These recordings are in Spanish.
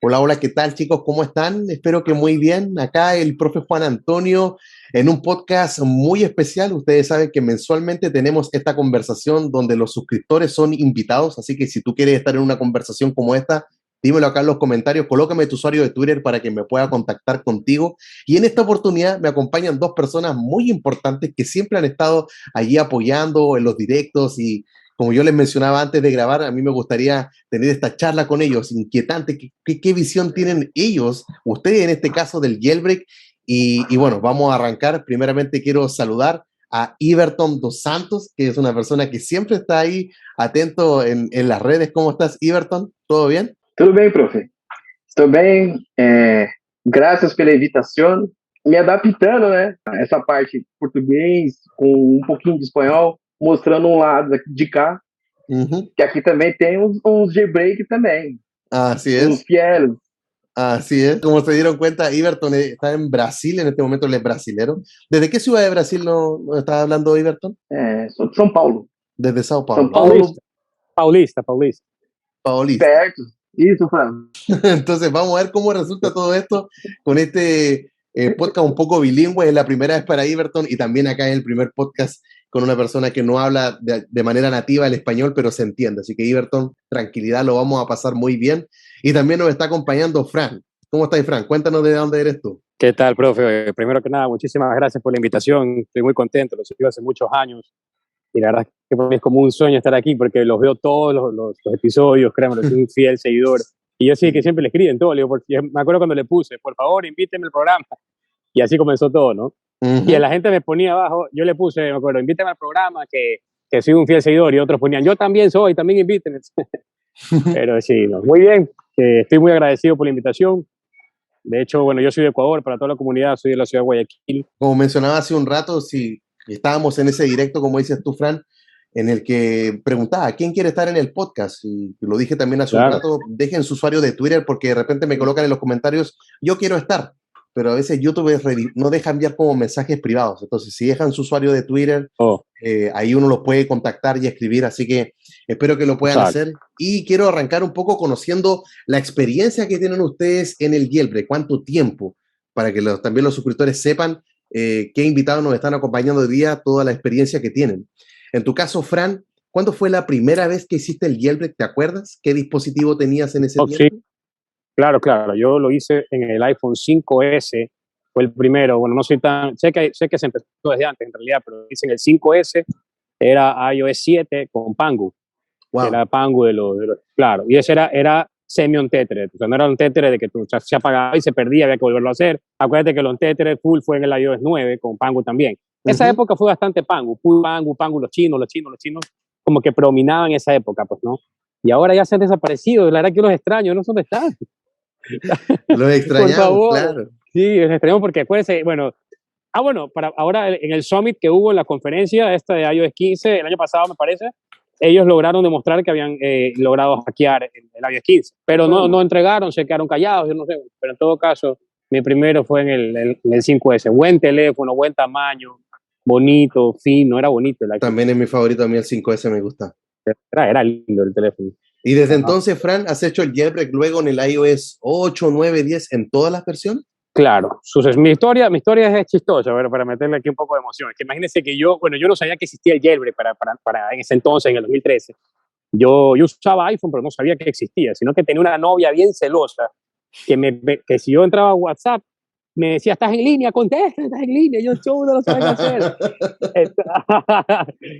Hola, hola, ¿qué tal chicos? ¿Cómo están? Espero que muy bien. Acá el profe Juan Antonio en un podcast muy especial. Ustedes saben que mensualmente tenemos esta conversación donde los suscriptores son invitados, así que si tú quieres estar en una conversación como esta, dímelo acá en los comentarios, colócame tu usuario de Twitter para que me pueda contactar contigo. Y en esta oportunidad me acompañan dos personas muy importantes que siempre han estado allí apoyando en los directos y como yo les mencionaba antes de grabar, a mí me gustaría tener esta charla con ellos, inquietante, qué visión tienen ellos, ustedes en este caso del jailbreak, y bueno, vamos a arrancar. Primeramente quiero saludar a Iberton dos Santos, que es una persona que siempre está ahí atento en las redes. ¿Cómo estás, Iberton? ¿Todo bien? Tudo bem, profe? Estou bem, graças pela invitação. Me adaptando, né? A essa parte português com um pouquinho de espanhol, mostrando um lado de cá, que aqui também tem uns jailbreak também, Así uns es. fieles. Así es. Como se dieron cuenta, Iberton está en Brasil, en este momento él es brasilero. ¿Desde qué ciudad de Brasil nos está hablando Iberton? Sou de São Paulo. Desde Sao São Paulo. Paulo, Paulista. Paulista. perto. Isso, Fran. Entonces vamos a ver cómo resulta todo esto con este podcast un poco bilingüe. Es la primera vez para Iberton y también acá es el primer podcast con una persona que no habla de manera nativa el español, pero se entiende. Así que Iberton, tranquilidad, lo vamos a pasar muy bien. Y también nos está acompañando Fran. ¿Cómo estás, Fran? Cuéntanos de dónde eres tú. ¿Qué tal, profe? Primero que nada, muchísimas gracias por la invitación. Estoy muy contento, lo sigo hace muchos años. Y la verdad es que para mí es como un sueño estar aquí porque los veo todos los episodios, créanme, soy un fiel seguidor. Y yo sí que siempre le escriben todo. Le digo, me acuerdo cuando le puse, por favor, invíteme al programa. Y así comenzó todo, ¿no? Y a la gente me ponía abajo, yo le puse, me acuerdo, invíteme al programa, que soy un fiel seguidor. Y otros ponían, yo también soy, también invítenme. Pero sí, no, muy bien. Estoy muy agradecido por la invitación. De hecho, bueno, yo soy de Ecuador, para toda la comunidad, soy de la ciudad de Guayaquil. Como mencionaba hace un rato, si estábamos en ese directo, como dices tú, Fran, en el que preguntaba, ¿quién quiere estar en el podcast? Y lo dije también hace un rato, dejen su usuario de Twitter porque de repente me colocan en los comentarios, yo quiero estar, pero a veces YouTube no deja enviar como mensajes privados. Entonces, si dejan su usuario de Twitter, ahí uno los puede contactar y escribir, así que espero que lo puedan hacer. Y quiero arrancar un poco conociendo la experiencia que tienen ustedes en el jailbreak, cuánto tiempo, para que también los suscriptores sepan qué invitados nos están acompañando hoy día, toda la experiencia que tienen. En tu caso, Fran, ¿cuándo fue la primera vez que hiciste el jailbreak? ¿Te acuerdas? ¿Qué dispositivo tenías en ese tiempo? Sí, claro. Yo lo hice en el iPhone 5S, fue el primero. Bueno, no soy tan... Sé que se empezó desde antes, en realidad, pero hice en el 5S, era iOS 7 con Pangu. Wow. Era Pangu de los... Claro, y ese era semi-on-tethered. O sea, no era un tethered de que se apagaba y se perdía, había que volverlo a hacer. Acuérdate que el on-tethered full fue en el iOS 9 con Pangu también. Esa época fue bastante Pangu, los chinos, como que predominaban en esa época, pues, ¿no? Y ahora ya se han desaparecido, la verdad que los extraño, no sé dónde están. Los extrañamos, por favor. claro. Sí, los extrañamos porque acuérdense, bueno, para ahora en el Summit que hubo en la conferencia esta de iOS 15, el año pasado me parece, ellos lograron demostrar que habían logrado hackear el iOS 15, pero no entregaron, se quedaron callados, yo no sé, pero en todo caso, mi primero fue en el 5S, buen teléfono, buen tamaño, bonito, fino, era bonito. También es mi favorito, a mí el 5S me gusta. Era lindo el teléfono. Y desde entonces, Fran, ¿has hecho el jailbreak luego en el iOS 8, 9, 10, en todas las versiones? Claro, mi historia es chistosa, pero para meterle aquí un poco de emoción. Es que imagínense que yo no sabía que existía el jailbreak para en ese entonces, en el 2013. Yo usaba iPhone, pero no sabía que existía, sino que tenía una novia bien celosa que si yo entraba a WhatsApp, me decía, estás en línea, contesta, estás en línea. Yo, no lo sabía qué hacer.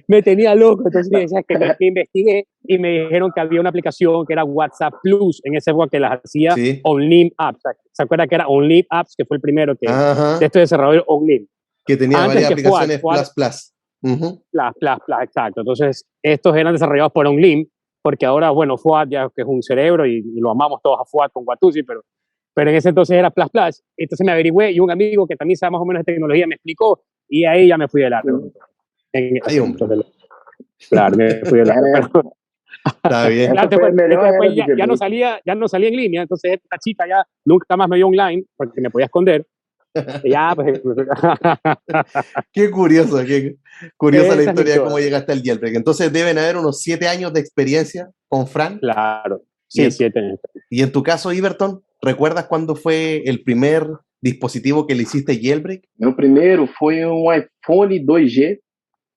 Me tenía loco. Entonces decía que me investigué y me dijeron que había una aplicación que era WhatsApp Plus, en esa época que las hacía OnLive Apps. ¿Se acuerda que era OnLive Apps, que fue el primero de este desarrollador OnLive? Que tenía varias aplicaciones Plus. Plus, exacto. Entonces, estos eran desarrollados por OnLive, porque ahora, bueno, Fuad ya que es un cerebro y lo amamos todos a Fuad con Watusi, pero en ese entonces era Plus. Entonces me averigüé y un amigo que también sabe más o menos de tecnología me explicó y ahí ya me fui de largo. Claro, me fui de largo. Está bien. Claro, después ya no salía en línea, entonces esta chica ya nunca más me vio online porque me podía esconder. Ya, pues. Qué curiosa la historia de cómo llegaste al jailbreak. Entonces deben haber unos 7 años de experiencia con Fran. Claro, sí, 7 años. ¿Y en tu caso, Iberton? ¿Recuerdas cuándo fue el primer dispositivo que le hiciste jailbreak? Meu primeiro foi um iPhone 2G,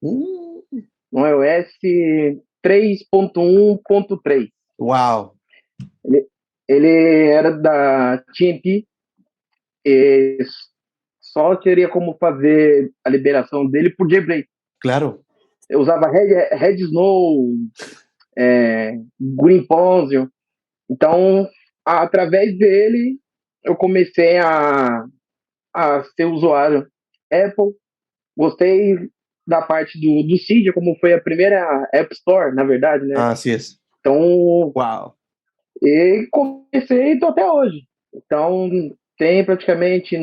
Mm, um iOS 3.1.3. wow, Ele era da TNT, e só teria como fazer a liberação dele por jailbreak. claro. Eu usava Red Snow, Green Ponzion. Então, através dele, eu comecei a ser usuário Apple. Gostei da parte do Cydia, como foi a primeira App Store, na verdade, né? Así es. Então, Wow. e comecei e tô até hoje. Então, tem praticamente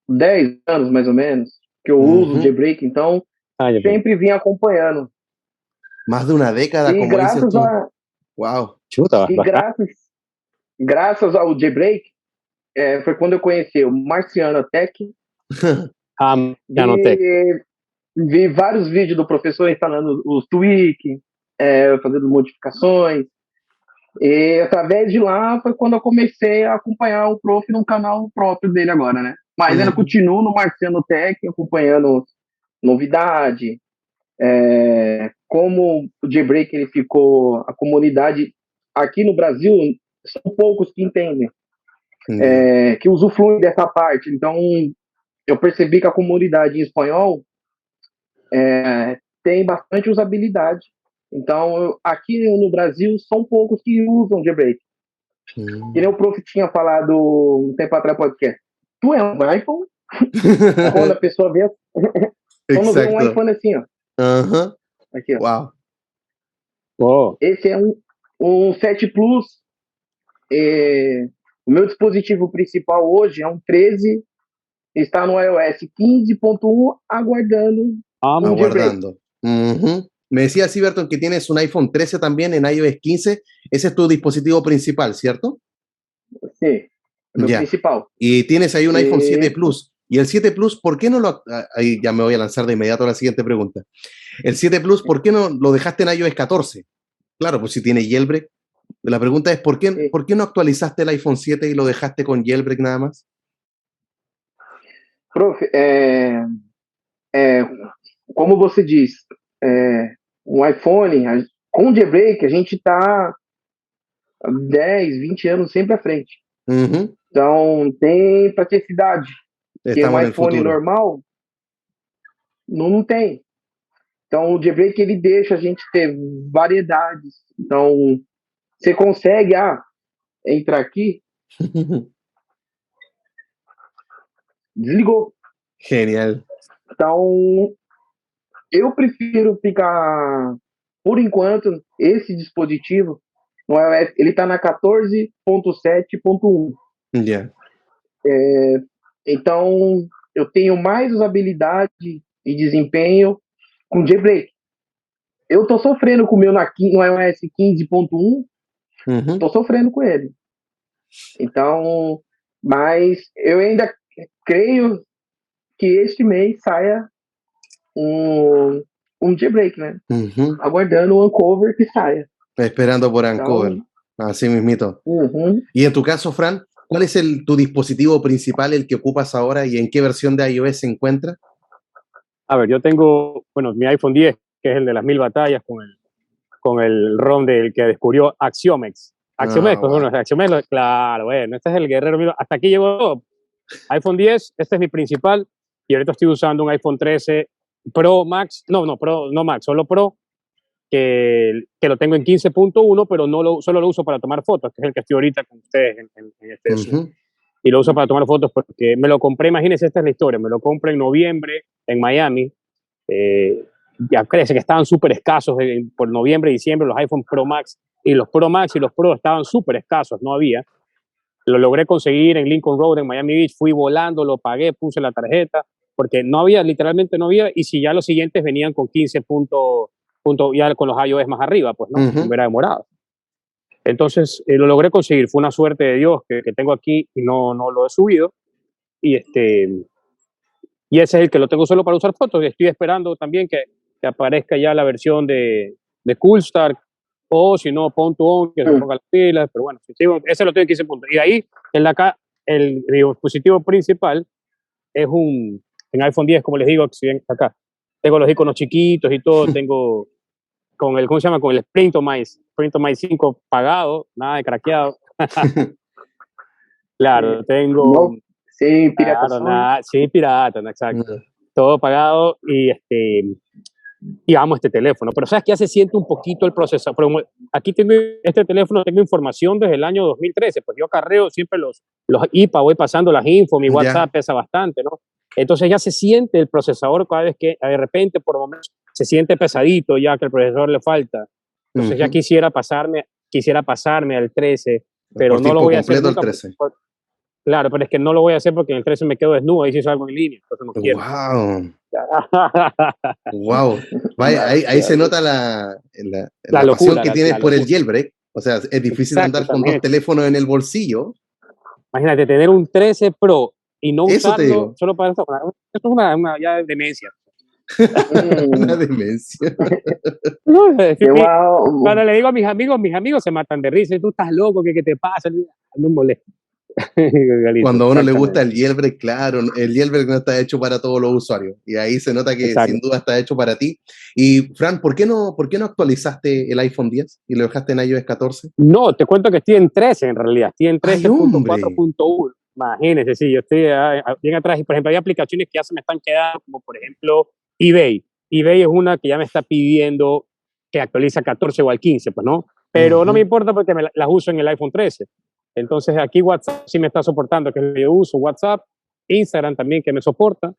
10 anos, mais ou menos, que eu uso o jailbreak. Então, sempre vim acompanhando. Más de una década, E como dices graças tú. a Wow. Chuta, e graças ao jailbreak, foi quando eu conheci o Marciano Tech. Nanotech. Vi vários vídeos do professor instalando os tweak, fazendo modificações. E através de lá foi quando eu comecei a acompanhar o prof num canal próprio dele agora, né? Mas ainda continuo no Marciano Tech, acompanhando novidade, como o jailbreak ele ficou, a comunidade aqui no Brasil, são poucos que entendem, que usufruem dessa parte. Então, eu percebi que a comunidade em espanhol tem bastante usabilidade. Então, aqui no Brasil, são poucos que usam jailbreak. Que nem o prof tinha falado um tempo atrás no podcast. Tu é um iPhone? Quando a pessoa vê, quando vê um iPhone assim, ó. Aqui, ó. Wow. Oh. Esse é um 7 Plus. O meu dispositivo principal hoje é um 13. Está no iOS 15.1, aguardando Aguardando. Me decía Siberton que tienes un iPhone 13 también en iOS 15. Ese es tu dispositivo principal, ¿cierto? Sí, lo principal. Y tienes ahí un iPhone 7 Plus. Y el 7 Plus, ¿por qué no lo...? Ahí ya me voy a lanzar de inmediato a la siguiente pregunta. El 7 Plus, ¿por qué no lo dejaste en iOS 14? Claro, pues si tiene jailbreak. La pregunta es, ¿por qué no actualizaste el iPhone 7 y lo dejaste con jailbreak nada más? Prof, como você diz, um iPhone, com jailbreak, a gente está 10, 20 anos sempre à frente. Então, tem praticidade. Porque um iPhone normal não tem. Então, o jailbreak ele deixa a gente ter variedades. Então, você consegue entrar aqui. Desligou. Genial. Então, eu prefiro ficar, por enquanto, esse dispositivo, no iOS, ele está na 14.7.1. Yeah. Então, eu tenho mais usabilidade e desempenho com jailbreak. Eu estou sofrendo com o meu no iOS 15.1, estou sofrendo com ele. Então, mas eu ainda creio que este mês saia um jailbreak, né? Aguardando o Uncover que saia. Esperando por Uncover. Así mismito. Y en tu caso, Fran, ¿cuál es tu dispositivo principal, el que ocupas ahora, y en qué versión de iOS se encuentra? A ver, yo tengo, bueno, mi iPhone 10, que es el de las 1000 batallas, con el ROM del que descubrió Axiomex. Axiomex, pues bueno, Axiomex, claro, bueno, este es el guerrero mío. Hasta aquí llegó todo. iPhone 10, este es mi principal, y ahorita estoy usando un iPhone 13 Pro Max, no Max, solo Pro, que lo tengo en 15.1, pero solo lo uso para tomar fotos, que es el que estoy ahorita con ustedes en este Zoom. Y lo uso para tomar fotos porque me lo compré, imagínense, esta es la historia, me lo compré en noviembre en Miami, ya crece que estaban súper escasos por noviembre y diciembre los iPhone Pro Max, y los Pro Max y los Pro estaban súper escasos, no había. Lo logré conseguir en Lincoln Road, en Miami Beach, fui volando, lo pagué, puse la tarjeta, porque no había, literalmente no había, y si ya los siguientes venían con 15 puntos, ya con los iOS más arriba, pues no, me hubiera demorado. Entonces lo logré conseguir, fue una suerte de Dios que tengo aquí y no lo he subido, y ese es el que lo tengo solo para usar fotos, y estoy esperando también que aparezca ya la versión de Coolstar, o si no, Pon2On, que se ponga las pilas, pero bueno, ese lo tengo en 15 puntos. Y de ahí el dispositivo principal es en iPhone 10, como les digo, si ven acá, tengo los iconos chiquitos y todo, tengo con el, ¿cómo se llama? Con el Sprint-O-Mice 5 pagado, nada de craqueado. Claro, tengo... No, sin piratación. Claro, nada, sí, pirata, no, exacto. Todo pagado y amo este teléfono. Pero ¿sabes qué? Ya se siente un poquito el procesador. Pero aquí tengo este teléfono, tengo información desde el año 2013, pues yo acarreo siempre los IPA, voy pasando las info, mi WhatsApp pesa bastante, ¿no? Entonces ya se siente el procesador cada vez que de repente por momentos se siente pesadito ya que el procesador le falta. Entonces ya quisiera pasarme al 13, pero no lo voy a hacer nunca. Claro, pero es que no lo voy a hacer porque en el 13 me quedo desnudo y si salgo en línea, entonces no quiero. Wow. Vaya, ahí se nota la locura, pasión que tienes por el jailbreak. O sea, es difícil andar con dos teléfonos en el bolsillo. Imagínate, tener un 13 Pro y no eso usarlo solo para eso es una ya demencia. Una demencia. Cuando le digo a mis amigos se matan de risa. Tú estás loco, ¿qué te pasa? No me molesta. Cuando a uno le gusta el jailbreak, claro, el jailbreak no está hecho para todos los usuarios y ahí se nota que sin duda está hecho para ti. Y Fran, ¿por qué no actualizaste el iPhone 10 y lo dejaste en iOS 14? No, te cuento que estoy en 13 en realidad, estoy en 13.4.1. Imagínense, sí, yo estoy bien atrás y por ejemplo hay aplicaciones que ya se me están quedando, como por ejemplo eBay. eBay es una que ya me está pidiendo que actualice a 14 o al 15, pues no, pero no me importa porque las uso en el iPhone 13. Entonces aquí WhatsApp sí me está soportando, que yo uso WhatsApp, Instagram también que me soporta,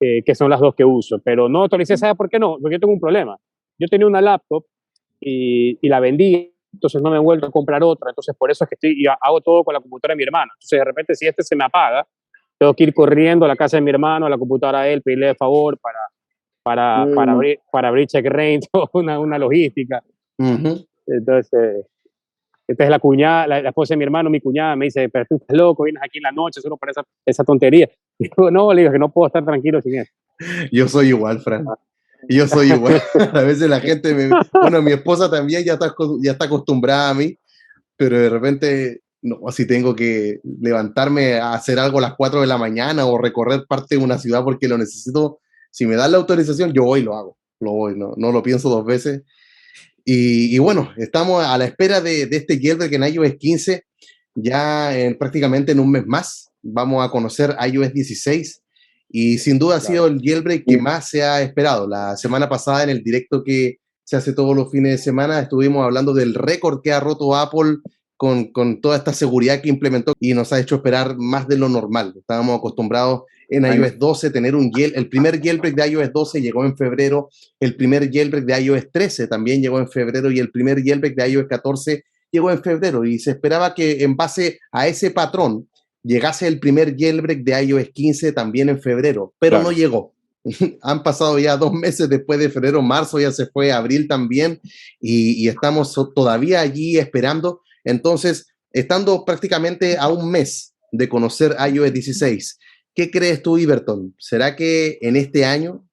que son las dos que uso, pero no actualicé. ¿Sabes por qué no? Porque yo tengo un problema. Yo tenía una laptop y la vendí, entonces no me he vuelto a comprar otra, entonces por eso es que hago todo con la computadora de mi hermano. Entonces de repente si se me apaga, tengo que ir corriendo a la casa de mi hermano, a la computadora de él, pedirle de favor para abrir checkra, una logística. Entonces la cuñada, la esposa de mi hermano, mi cuñada, me dice, pero tú estás loco, vienes aquí en la noche solo para esa tontería. Y digo, no, le digo que no puedo estar tranquilo sin eso. Yo soy igual, Fran. Yo soy igual. A veces la gente bueno, mi esposa también ya está acostumbrada a mí, pero de repente, no, si tengo que levantarme a hacer algo a las 4 de la mañana o recorrer parte de una ciudad porque lo necesito, si me dan la autorización, yo voy y lo hago. No lo pienso dos veces. Y bueno, estamos a la espera de este jailbreak en iOS 15, ya prácticamente en un mes más. Vamos a conocer iOS 16 y sin duda ha sido el jailbreak que más se ha esperado. La semana pasada en el directo que se hace todos los fines de semana estuvimos hablando del récord que ha roto Apple con toda esta seguridad que implementó y nos ha hecho esperar más de lo normal. Estábamos acostumbrados en iOS 12 tener el primer jailbreak de iOS 12 llegó en febrero, el primer jailbreak de iOS 13 también llegó en febrero y el primer jailbreak de iOS 14 llegó en febrero y se esperaba que en base a ese patrón llegase el primer jailbreak de iOS 15 también en febrero, pero no llegó. Han pasado ya 2 meses después de febrero, marzo ya se fue, abril también y estamos todavía allí esperando. Entonces, estando prácticamente a un mes de conocer iOS 16, ¿qué crees tú, Iberton? ¿Será que en este año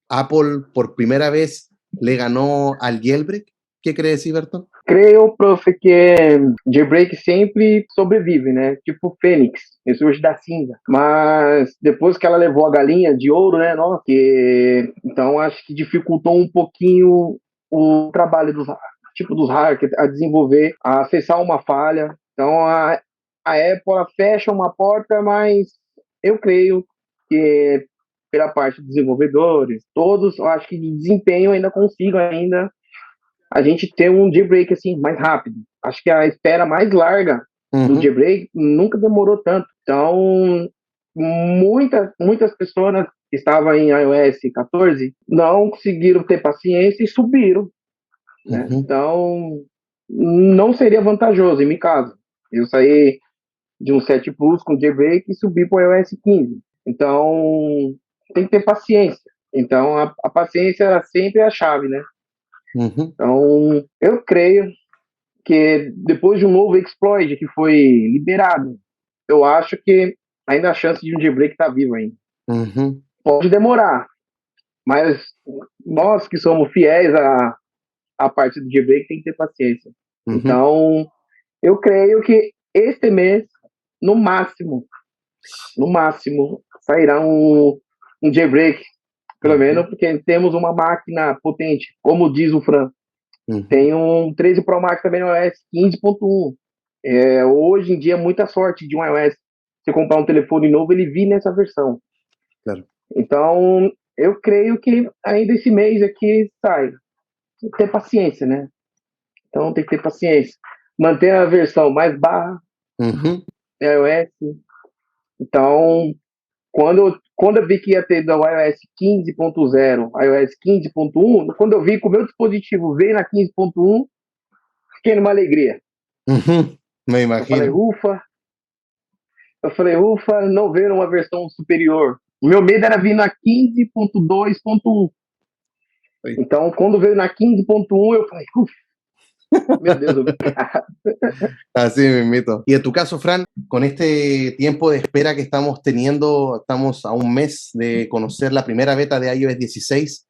Apple por primera vez le ganó al jailbreak? ¿Qué crees, Iberton? Creio, prof, que jailbreak sempre sobrevive, né? Tipo Fênix, ressurge da cinza. Mas depois que ela levou a galinha de ouro, né? Nossa, então acho que dificultou um pouquinho o trabalho dos hackers a desenvolver, a acessar uma falha. Então a Apple fecha uma porta, mas eu creio que pela parte dos desenvolvedores, todos, eu acho que de desempenho ainda consigo a gente ter um jailbreak assim mais rápido. Acho que a espera mais larga do jailbreak nunca demorou tanto. Então, muitas pessoas que estavam em iOS 14 não conseguiram ter paciência e subiram. Né? Então, não seria vantajoso, em meu caso. Eu saí de um 7 Plus com jailbreak e subi para o iOS 15. Então, tem que ter paciência. Então, a paciência sempre é a chave, né? Então, eu creio que depois de um novo exploit que foi liberado, eu acho que ainda a chance de um jailbreak está viva ainda. Pode demorar, mas nós que somos fiéis à parte do jailbreak tem que ter paciência. Então, eu creio que este mês no máximo, sairá um jailbreak, pelo menos porque temos uma máquina potente, como diz o Fran. Tem um 13 Pro Max também no iOS 15.1. Hoje em dia, muita sorte de um iOS, você comprar um telefone novo, ele vir nessa versão. Claro. Então, eu creio que ainda esse mês aqui sai. Tem que ter paciência, né? Então, tem que ter paciência. Manter a versão mais barra iOS. Então, quando eu vi que ia ter do iOS 15.0, iOS 15.1, quando eu vi que o meu dispositivo veio na 15.1, fiquei numa alegria. Me imagino. Eu falei, ufa, não ver uma versão superior. O meu medo era vir na 15.2.1. Então, quando veio na 15.1, eu falei, ufa, meu Deus, obrigado. Así mismito. Y en tu caso, Fran, con este tiempo de espera que estamos teniendo, estamos a un mes de conocer la primera beta de iOS 16.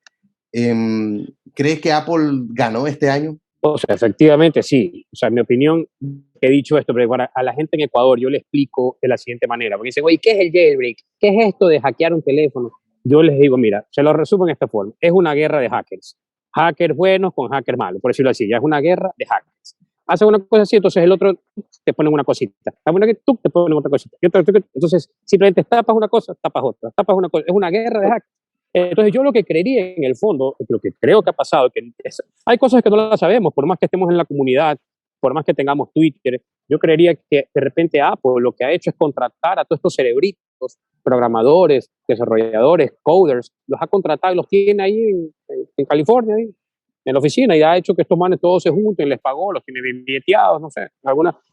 ¿Crees que Apple ganó este año? O sea, efectivamente sí. O sea, en mi opinión, he dicho esto, pero a la gente en Ecuador yo le explico de la siguiente manera. Porque dicen, oye, ¿qué es el jailbreak? ¿Qué es esto de hackear un teléfono? Yo les digo, mira, se lo resumo en esta forma. Es una guerra de hackers. Hackers buenos con hackers malos, por decirlo así. Ya es una guerra de hackers. Hacen una cosa así, entonces el otro te pone una cosita. La una que tú te pones otra cosita. Entonces, simplemente tapas una cosa, tapas otra. Tapas una cosa. Es una guerra de hackers. Entonces yo lo que creería en el fondo, lo que creo que ha pasado, hay cosas que no las sabemos, por más que estemos en la comunidad, por más que tengamos Twitter, yo creería que de repente Apple lo que ha hecho es contratar a todos estos cerebritos, programadores, desarrolladores, coders, los ha contratado y los tiene ahí en California, ahí, en la oficina, y ha hecho que estos manes todos se junten, les pagó, los tiene bien billeteados, no sé,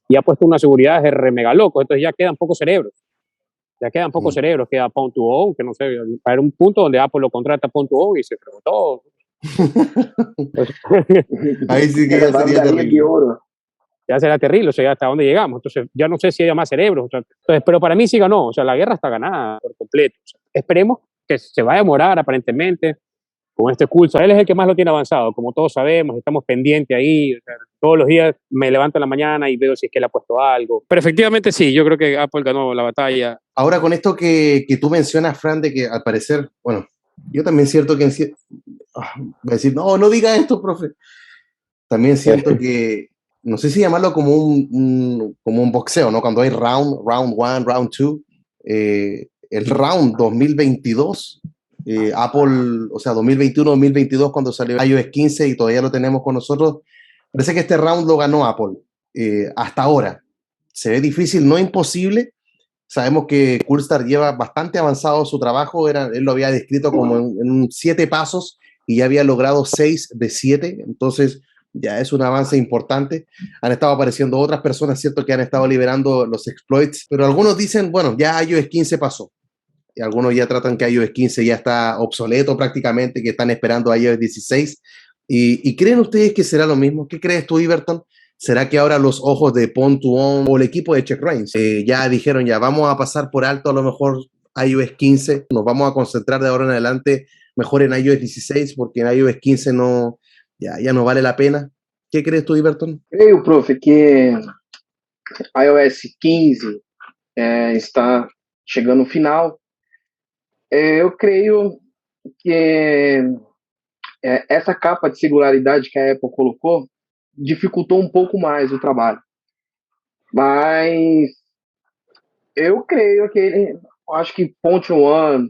y ha puesto una seguridad de re mega loco, entonces ya quedan pocos cerebros. Ya quedan pocos cerebros, queda Pwn2Own, que no sé, va a haber un punto donde Apple lo contrata a Pwn2Own y se fregó todo. Ahí sí que ya sería terrible. Ya será terrible, o sea, hasta dónde llegamos. Entonces, ya no sé si haya más cerebros. O sea, entonces, pero para mí sí ganó, o sea, la guerra está ganada por completo. O sea, esperemos que se va a demorar aparentemente con este curso. Él es el que más lo tiene avanzado, como todos sabemos, estamos pendientes ahí. O sea, todos los días me levanto en la mañana y veo si es que él ha puesto algo. Pero efectivamente sí, yo creo que Apple ganó la batalla. Ahora con esto que tú mencionas, Fran, de que al parecer, bueno, yo también siento que voy a decir, no diga esto, profe. También siento que, no sé si llamarlo como un boxeo, ¿no? Cuando hay round 1, round 2, el round 2022, Apple, o sea, 2021-2022, cuando salió iOS 15 y todavía lo tenemos con nosotros, parece que este round lo ganó Apple. Hasta ahora. Se ve difícil, no imposible. Sabemos que Coolstar lleva bastante avanzado su trabajo, él lo había descrito como en 7 pasos y ya había logrado 6 de 7, entonces ya es un avance importante. Han estado apareciendo otras personas, cierto, que han estado liberando los exploits, pero algunos dicen, bueno, ya iOS 15 pasó, y algunos ya tratan que iOS 15 ya está obsoleto prácticamente, que están esperando a iOS 16, y ¿creen ustedes que será lo mismo? ¿Qué crees tú, Iberton? ¿Será que ahora los ojos de Pwn2Own o el equipo de CheckRains ya dijeron, ya vamos a pasar por alto a lo mejor iOS 15, nos vamos a concentrar de ahora en adelante mejor en iOS 16 porque en iOS 15 ya no vale la pena? ¿Qué crees tú, Iberton? Creo, profe, que iOS 15 está chegando no final. Eu creio que essa capa de singularidade que a Apple colocou dificultou um pouco mais o trabalho. Mas eu creio que acho que Pwn2Own,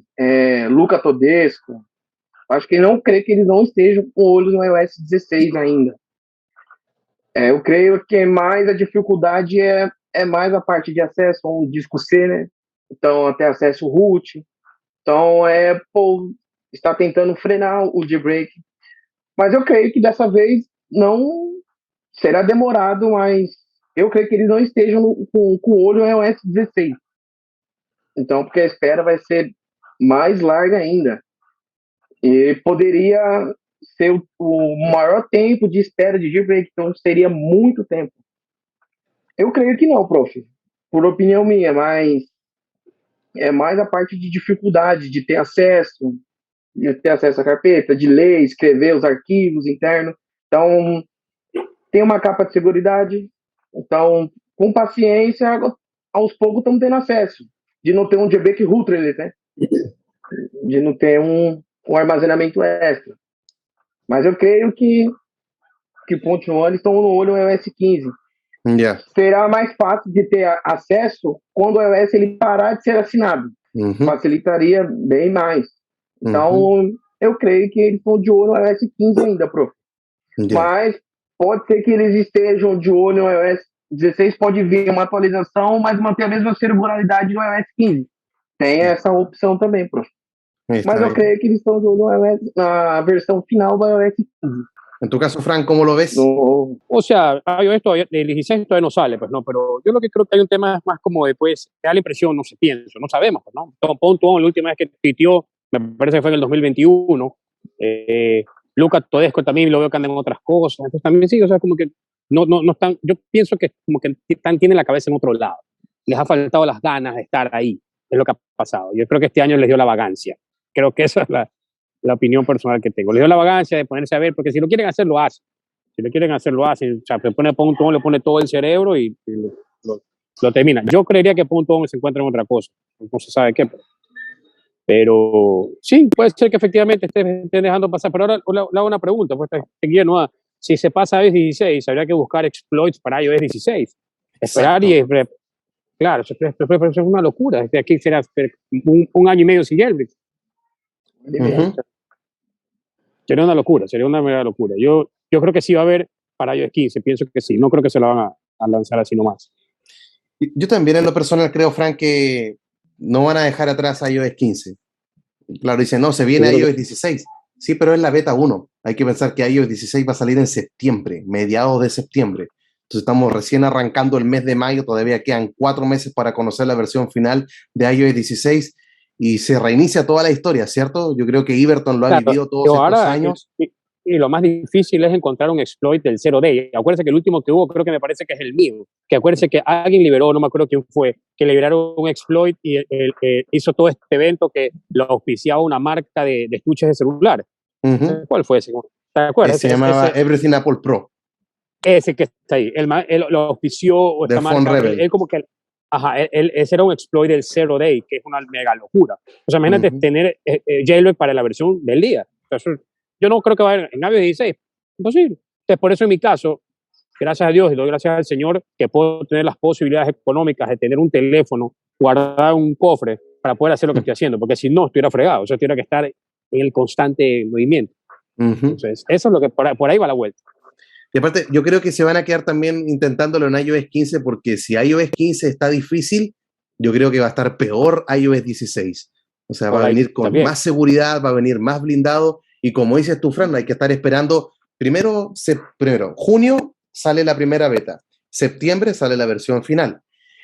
Luca Todesco, acho que não creio que eles não estejam com olhos no iOS 16 ainda. Eu creio que mais a dificuldade é mais a parte de acesso a um disco C, né? Então, até acesso root. Então, a Apple está tentando frenar o jailbreak. Mas eu creio que dessa vez não será demorado, mas eu creio que eles não estejam com o olho no iOS 16. Então, porque a espera vai ser mais larga ainda. E poderia ser o maior tempo de espera de jailbreak, então seria muito tempo. Eu creio que não, prof. Por opinião minha, mas é mais a parte de dificuldade de ter acesso à carpeta, de ler, escrever os arquivos internos. Então, tem uma capa de seguridade. Então, com paciência, aos poucos estamos tendo acesso, de não ter um GB router, né? De não ter um armazenamento extra. Mas eu creio que continuando, eles estão no olho no iOS 15. Yeah. Será mais fácil de ter acesso quando o iOS ele parar de ser assinado. Facilitaria bem mais. Então, eu creio que eles estão de olho no iOS 15 ainda, prof. Yeah. Mas pode ser que eles estejam de olho no iOS 16, pode vir uma atualização, mas manter a mesma regularidade no iOS 15. Tem essa opção também, prof. Mas eu creio que eles estão de olho no iOS, na versão final do iOS 15. En tu caso, Frank, ¿cómo lo ves? No. O sea, iOS todavía, el 16 todavía no sale, pues no, pero yo lo que creo que hay un tema más como después, te da la impresión, no se piensa, no sabemos, pues no. Ponto, la última vez que tuiteó, me parece que fue en el 2021, Luca Todesco también lo veo que anda en otras cosas, entonces también sí, o sea, como que no están, yo pienso que como que tienen la cabeza en otro lado, les ha faltado las ganas de estar ahí, es lo que ha pasado. Yo creo que este año les dio la vagancia, creo que esa es la opinión personal que tengo. Les dio la vagancia de ponerse a ver, porque si lo quieren hacer, lo hacen. Si lo quieren hacer, lo hacen. O sea, le pone todo el cerebro y lo termina. Yo creería que .on se encuentra en otra cosa. No se sabe qué. Pero sí, puede ser que efectivamente estén dejando pasar. Pero ahora le hago una pregunta. Pues, si se pasa a iOS 16, habría que buscar exploits para iOS 16. Esperar y... Claro, eso es una locura. Aquí será un año y medio sin jailbreak. Sería una locura, sería una mega locura. Yo creo que sí va a haber para iOS 15, pienso que sí, no creo que se la van a lanzar así nomás. Yo también en lo personal creo, Frank, que no van a dejar atrás a iOS 15. Claro, dicen, no, se viene iOS 16. Sí, pero es la beta 1. Hay que pensar que iOS 16 va a salir en septiembre, mediados de septiembre. Entonces estamos recién arrancando el mes de mayo, todavía quedan 4 meses para conocer la versión final de iOS 16. Y se reinicia toda la historia, ¿cierto? Yo creo que Everton lo ha vivido todos estos años. Y lo más difícil es encontrar un exploit del 0-day. Acuérdense que el último que hubo, creo que me parece que es el mío. Que acuérdense que alguien liberó, no me acuerdo quién fue, que liberaron un exploit y hizo todo este evento que lo auspiciaba una marca de estuches de celular. ¿Cuál fue ese? ¿Te acuerdas? Se llamaba Everything Apple Pro. Ese que está ahí. Él lo auspició esta marca. Él como que... ese era un exploit del 0-day, que es una mega locura. O sea, imagínate tener jailbreak para la versión del día. O sea, yo no creo que vaya en iOS 16. Imposible. Entonces, por eso en mi caso, gracias a Dios y doy gracias al Señor, que puedo tener las posibilidades económicas de tener un teléfono, guardar un cofre para poder hacer lo que estoy haciendo. Porque si no, estuviera fregado. O sea, tuviera que estar en el constante movimiento. Entonces, eso es lo que por ahí va la vuelta. Y aparte, yo creo que se van a quedar también intentándolo en iOS 15, porque si iOS 15 está difícil, yo creo que va a estar peor iOS 16. O sea, va a venir con más seguridad, va a venir más blindado, y como dices tú, Fran, hay que estar esperando. Primero, junio sale la primera beta, septiembre sale la versión final.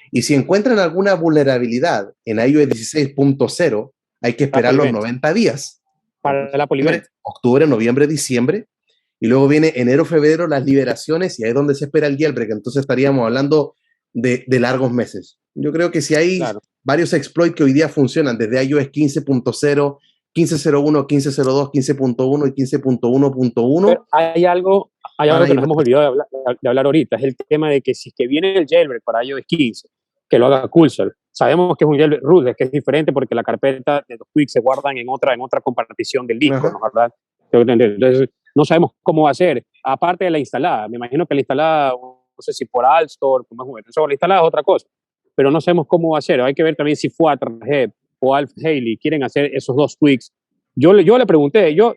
Y si encuentran alguna vulnerabilidad en iOS 16.0, hay que esperar los 90 días. Para la Polivent. Octubre, noviembre, diciembre. Y luego viene enero, febrero, las liberaciones, y ahí es donde se espera el jailbreak. Entonces estaríamos hablando de largos meses. Yo creo que si hay varios exploits que hoy día funcionan desde iOS 15.0, 15.01, 15.02, 15.1 y 15.1.1. Hay algo que nos hemos olvidado de hablar ahorita. Es el tema de que si es que viene el jailbreak para iOS 15, que lo haga Cursor. Sabemos que es un jailbreak rootless, que es diferente porque la carpeta de los tweaks se guardan en otra compartición del disco, ¿no? ¿Verdad? Entonces, no sabemos cómo va a ser, aparte de la instalada. Me imagino que la instalada, no sé si por Alstor, la instalada es otra cosa, pero no sabemos cómo va a ser. Hay que ver también si Fuad o Alf Haley quieren hacer esos dos tweaks. Yo le pregunté, yo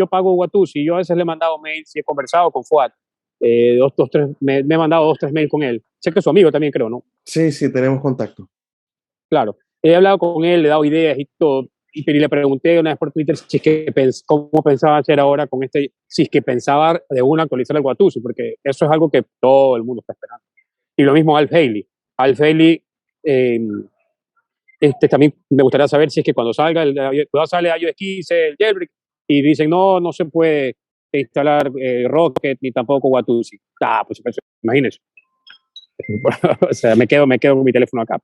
pago Watusi, yo a veces le he mandado mails y he conversado con Fuad, me he mandado 2 o 3 mails con él. Sé que es su amigo también, creo, ¿no? Sí, tenemos contacto. Claro, he hablado con él, le he dado ideas y todo. Y le pregunté una vez por Twitter si es que cómo pensaba hacer ahora con si es que pensaba de una actualizar el Watusi, porque eso es algo que todo el mundo está esperando. Y lo mismo Alf Haley. Alf Haley, también me gustaría saber si es que cuando sale iOS 15 el jailbreak y dicen no se puede instalar Rocket ni tampoco Watusi. Pues imagínense. O sea, me quedo con mi teléfono acá.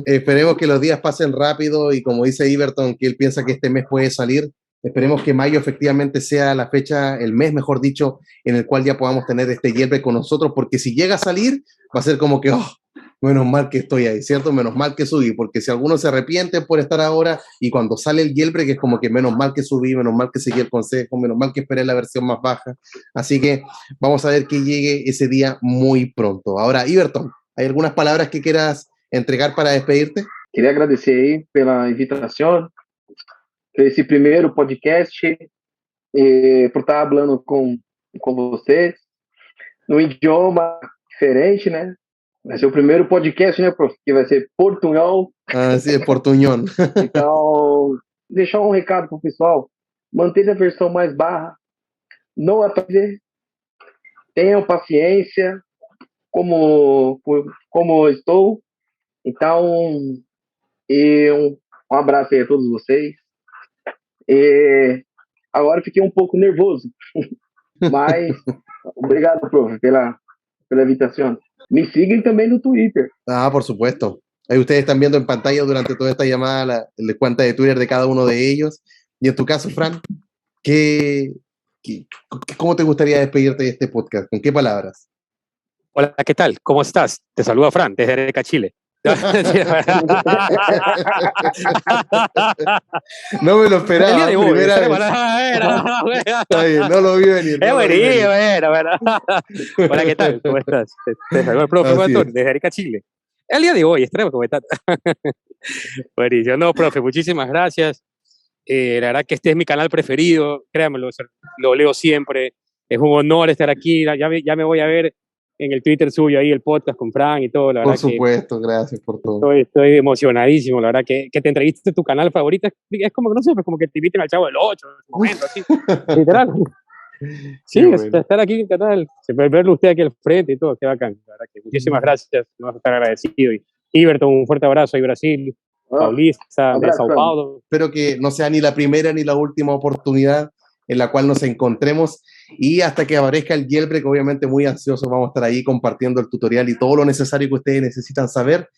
Esperemos que los días pasen rápido y como dice Everton, que él piensa que este mes puede salir, esperemos que mayo efectivamente sea la fecha, el mes mejor dicho, en el cual ya podamos tener este jailbreak con nosotros, porque si llega a salir va a ser como que Menos mal que estoy ahí, ¿cierto? Menos mal que subí, porque si alguno se arrepiente por estar ahora y cuando sale el jailbreak es como que menos mal que subí, menos mal que seguí el consejo, menos mal que esperé la versión más baja. Así que vamos a ver que llegue ese día muy pronto. Ahora, Iverton, ¿hay algunas palabras que quieras entregar para despedirte? Queria agradecer aí pela invitação, por esse primeiro podcast, por estar falando com vocês, num idioma diferente, né? Vai ser o primeiro podcast, né, prof? Que vai ser portunhol. Ah, sí, portuñón. Então, deixar um recado pro pessoal: manter a versão mais barra, não aprender, tenham paciência, como estou. Então, um abraço aí a todos vocês. Agora fiquei um pouco nervoso, mas obrigado, prof, pela invitação. Me siguen también en Twitter. Ah, por supuesto. Ahí ustedes están viendo en pantalla durante toda esta llamada la cuenta de Twitter de cada uno de ellos. Y en tu caso, Fran, ¿cómo te gustaría despedirte de este podcast? ¿Con qué palabras? Hola, ¿qué tal? ¿Cómo estás? Te saluda Fran, desde Areca, Chile. No me lo esperaba. El día de hoy, Primera vez. Está bien, no lo vi venir. Es buenísimo, bueno. Hola, ¿qué tal? ¿Cómo estás? Te saluda el profe Antonio, desde Areca, Chile. El día de hoy, extremo, ¿cómo estás? Buenísimo. No, profe, muchísimas gracias. La verdad que este es mi canal preferido, créanmelo, lo leo siempre. Es un honor estar aquí. Ya me voy a ver en el Twitter suyo ahí el podcast con Fran y todo, la verdad. Por supuesto, gracias por todo. Estoy emocionadísimo, la verdad, que te entrevistes tu canal favorito, es como, no sé, como que te inviten al Chavo del 8 en ese momento, así, literal. Sí, bueno. Estar aquí en el canal, verlo usted aquí al frente y todo, qué bacán, la verdad que muchísimas gracias, vamos a estar agradecidos. Y Iverton, un fuerte abrazo ahí Brasil, Paulista, de Sao Paulo. Espero que no sea ni la primera ni la última oportunidad en la cual nos encontremos, y hasta que aparezca el jailbreak, obviamente muy ansiosos, vamos a estar ahí compartiendo el tutorial y todo lo necesario que ustedes necesitan saber.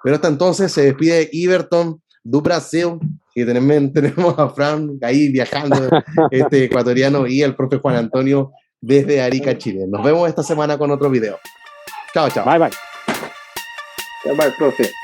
Pero hasta entonces se despide Iverton do Brasil, y tenemos a Fran ahí viajando, ecuatoriano, y el profe Juan Antonio desde Arica, Chile. Nos vemos esta semana con otro video. Chao, chao. Bye, bye. Bye, bye, profe.